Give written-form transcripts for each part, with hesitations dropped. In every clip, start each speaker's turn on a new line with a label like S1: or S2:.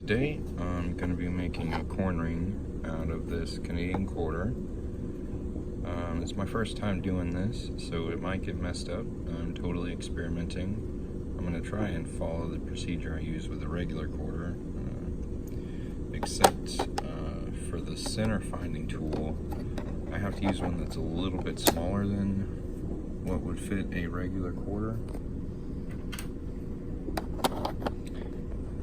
S1: Today I'm going to be making a corn ring out of this Canadian quarter. It's my first time doing this, so it might get messed up. I'm totally experimenting. I'm going to try and follow the procedure I use with a regular quarter, except for the center finding tool, I have to use one that's a little bit smaller than what would fit a regular quarter.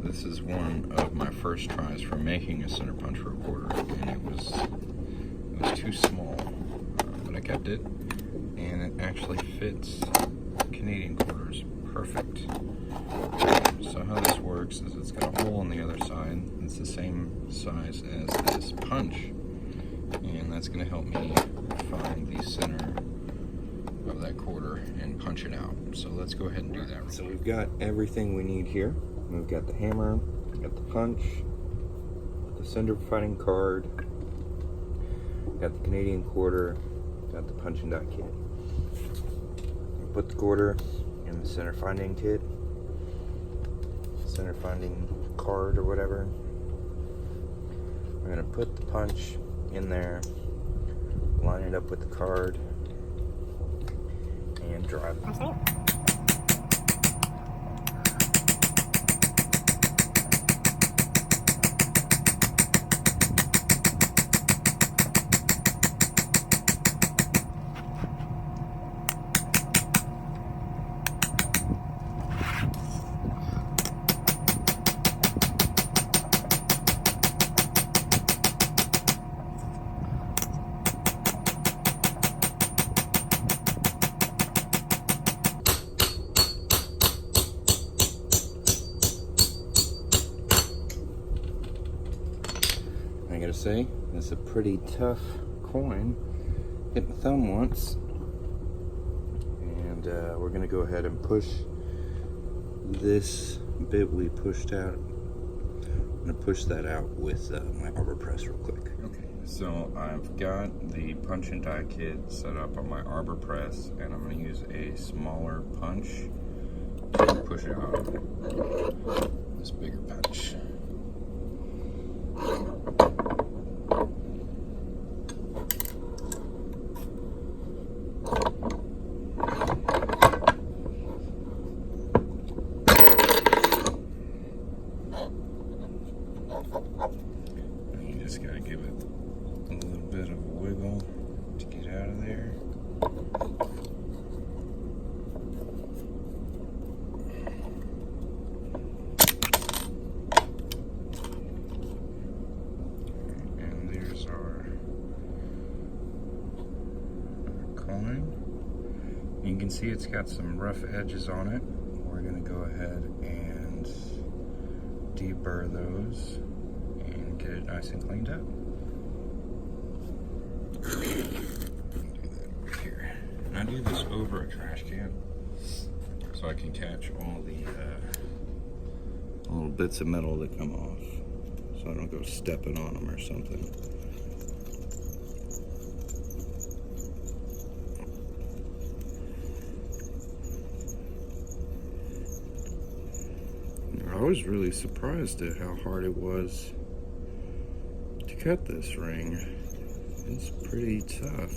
S1: This is one of my first tries for making a center punch for a quarter, and it was too small, but I kept it, and it actually fits Canadian quarters perfect. So how this works is it's got a hole on the other side. It's the same size as this punch, and that's going to help me find the center of that quarter and punch it out. So let's go ahead and do that. So we've got everything we need here. We've got the hammer, we've got the punch, the center fighting card, got the Canadian quarter, got the punch and die kit. Put the quarter in the center finding kit, center finding card or whatever. We're gonna put the punch in there, line it up with the card, and drive it. I gotta say, it's a pretty tough coin. Hit my thumb once, and we're gonna go ahead and push this bit we pushed out. I'm gonna push that out with my arbor press real quick. Okay, so I've got the punch and die kit set up on my arbor press, and I'm gonna use a smaller punch to push out this bigger punch. You just gotta give it a little bit of a wiggle to get out of there. And there's our coin. You can see it's got some rough edges on it. We're gonna go ahead and deburr those and get it nice and cleaned up. Do that over here. And I do this over a trash can so I can catch all the little bits of metal that come off, so I don't go stepping on them or something. I was really surprised at how hard it was to cut this ring. It's pretty tough.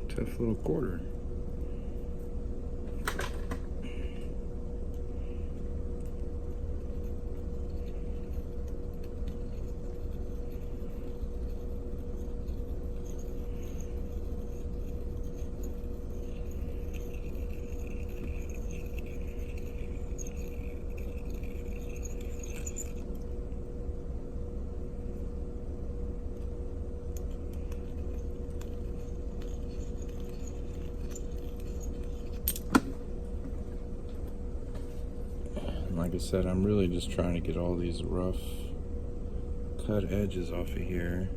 S1: Tough little quarter. Like I said, I'm really just trying to get all these rough cut edges off of here.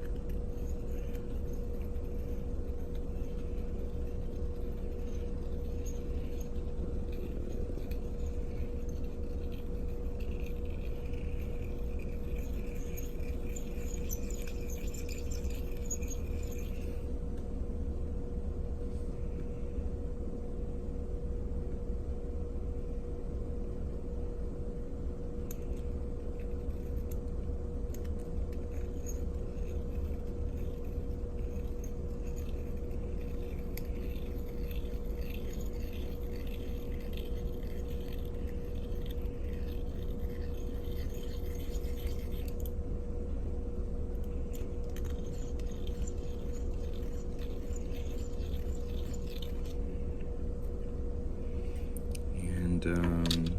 S1: And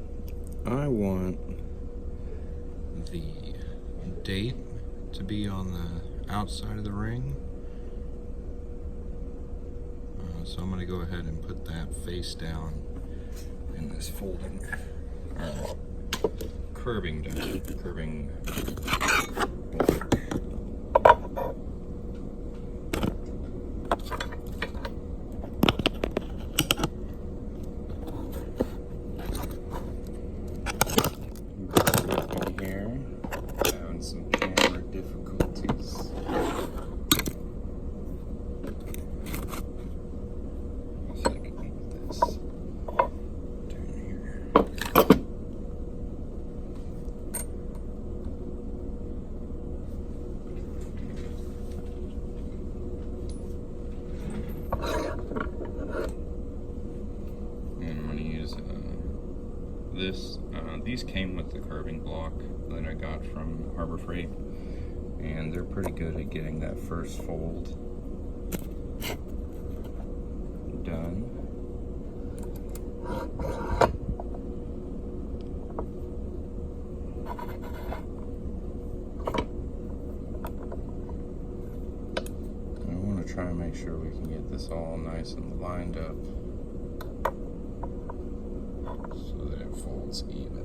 S1: I want the date to be on the outside of the ring. So I'm going to go ahead and put that face down in this folding, curving block. Here, having some camera difficulties. See if I can get this down here. And I'm going to use this. These came with the curving block that I got from Harbor Freight, and they're pretty good at getting that first fold done. I want to try and make sure we can get this all nice and lined up so that it folds even.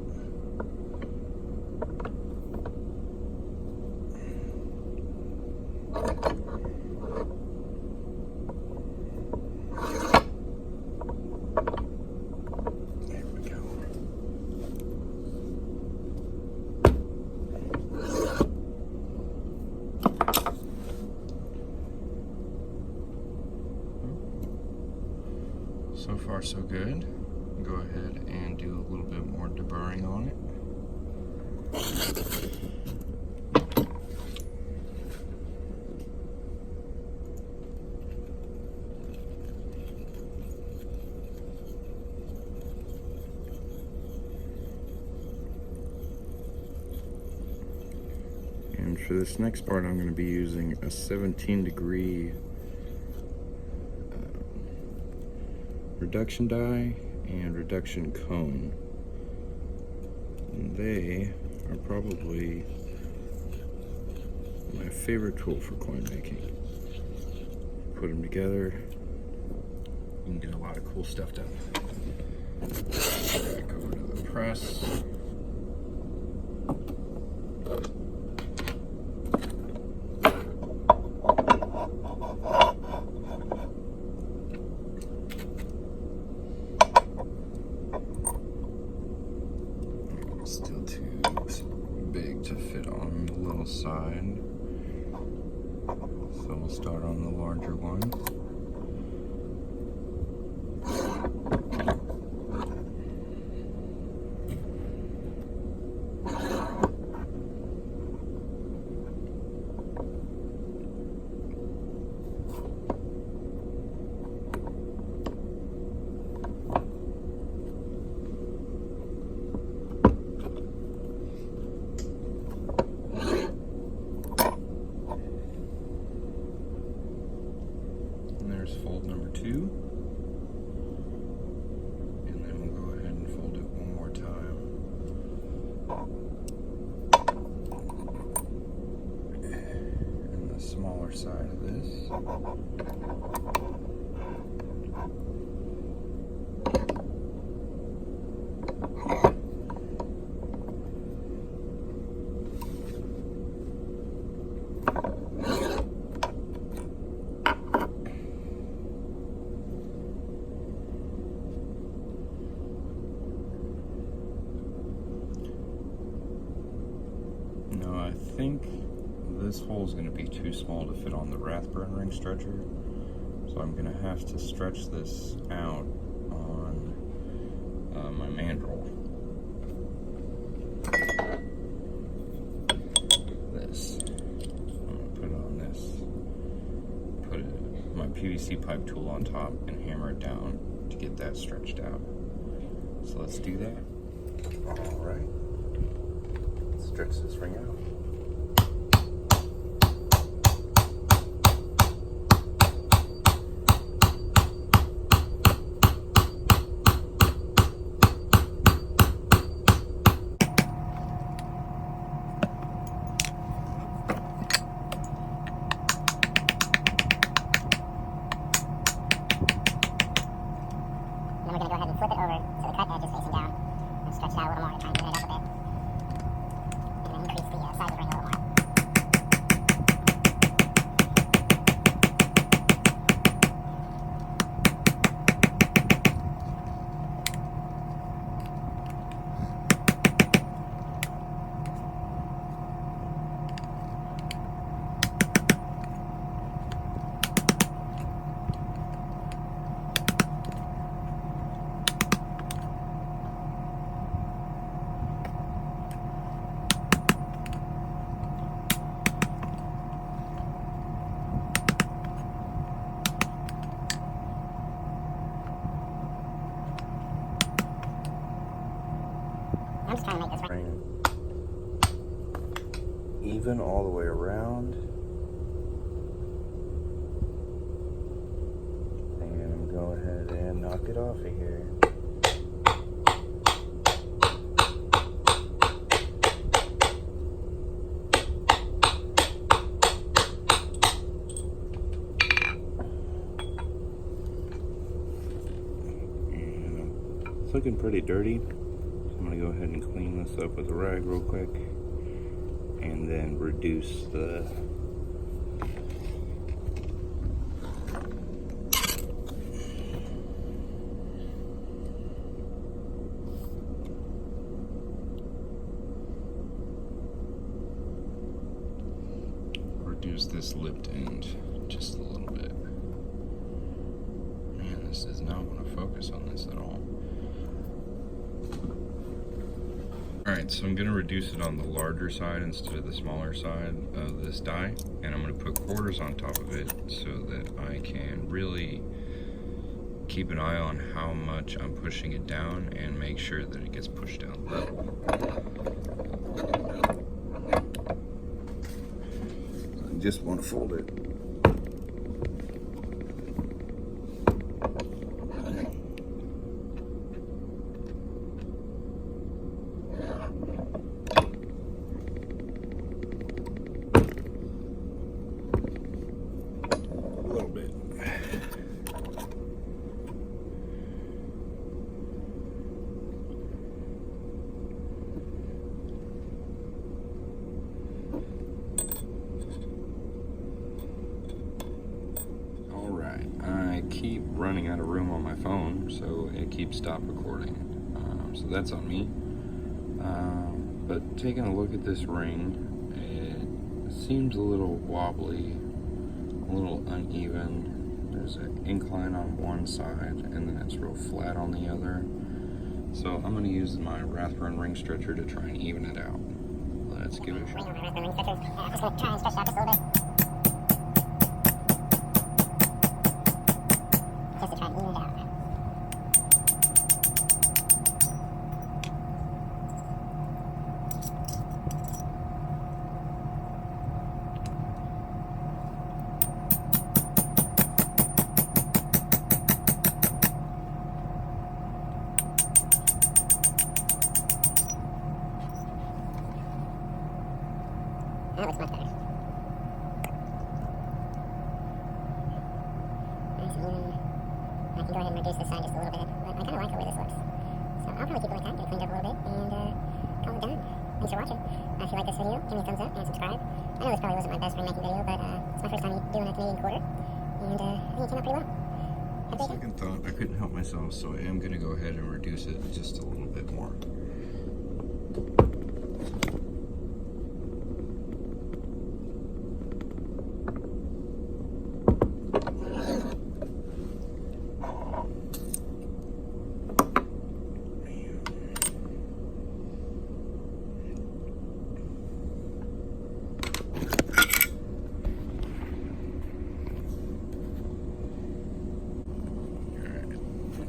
S1: So far so good. Go ahead and do a little bit more deburring on it. And for this next part, I'm going to be using a 17-degree reduction die and reduction cone. And they are probably my favorite tool for coin making. Put them together, you can get a lot of cool stuff done. Back over to the press. Still too big to fit on the little side, so we'll start on the larger one. There's fold number 2, and then we'll go ahead and fold it one more time. And the smaller side of this. No, I think this hole is going to be too small to fit on the Rathburn ring stretcher, so I'm going to have to stretch this out on my mandrel. This, I'm going to put it on this, put my PVC pipe tool on top and hammer it down to get that stretched out. So let's do that. All right. Stretch this ring out.
S2: stretch it out a little more to try and get it up a bit. And then increase the size of the ring a little more. I'm just trying to make this right.
S1: Even all the way around. And go ahead and knock it off of here. And it's looking pretty dirty. I'm going to go ahead and clean this up with a rag real quick and then reduce the this lipped end just a little bit. Man, this does not want to focus on this at all. Alright, so I'm going to reduce it on the larger side instead of the smaller side of this die, and I'm going to put quarters on top of it so that I can really keep an eye on how much I'm pushing it down and make sure that it gets pushed down level. I just want to fold it. Keep running out of room on my phone, so it keeps stop recording. So that's on me. But taking a look at this ring, it seems a little wobbly, a little uneven. There's an incline on one side, and then it's real flat on the other. So I'm going to use my Rathbun ring stretcher to try and even it out. Let's give it a shot.
S2: I'm just going to try and stretch it out just a little bit. Just to try and even it out. That looks much better. Nice and even. I can go ahead and reduce this side just a little bit, but I kind of like the way this looks. So I'll probably keep it like that, get it cleaned up a little bit, and call it done. Thanks for watching. If you like this video, give me a thumbs up and subscribe. I know this probably wasn't my best ring making video, but it's my first time doing a Canadian quarter, and I think it came out pretty well. Have a great day.
S1: Second thought, I couldn't help myself, so I am going to go ahead and reduce it just a little bit more.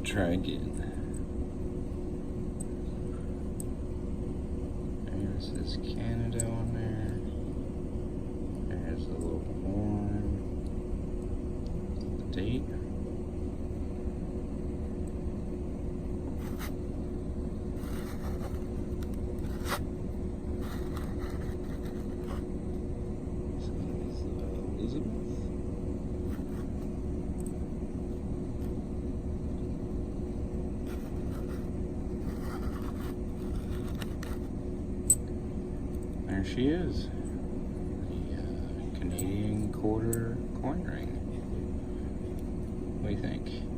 S1: Try again. There's this Canada on there. There's a little horn. The date. This is Elizabeth. there she is. The Canadian quarter coin ring. What do you think?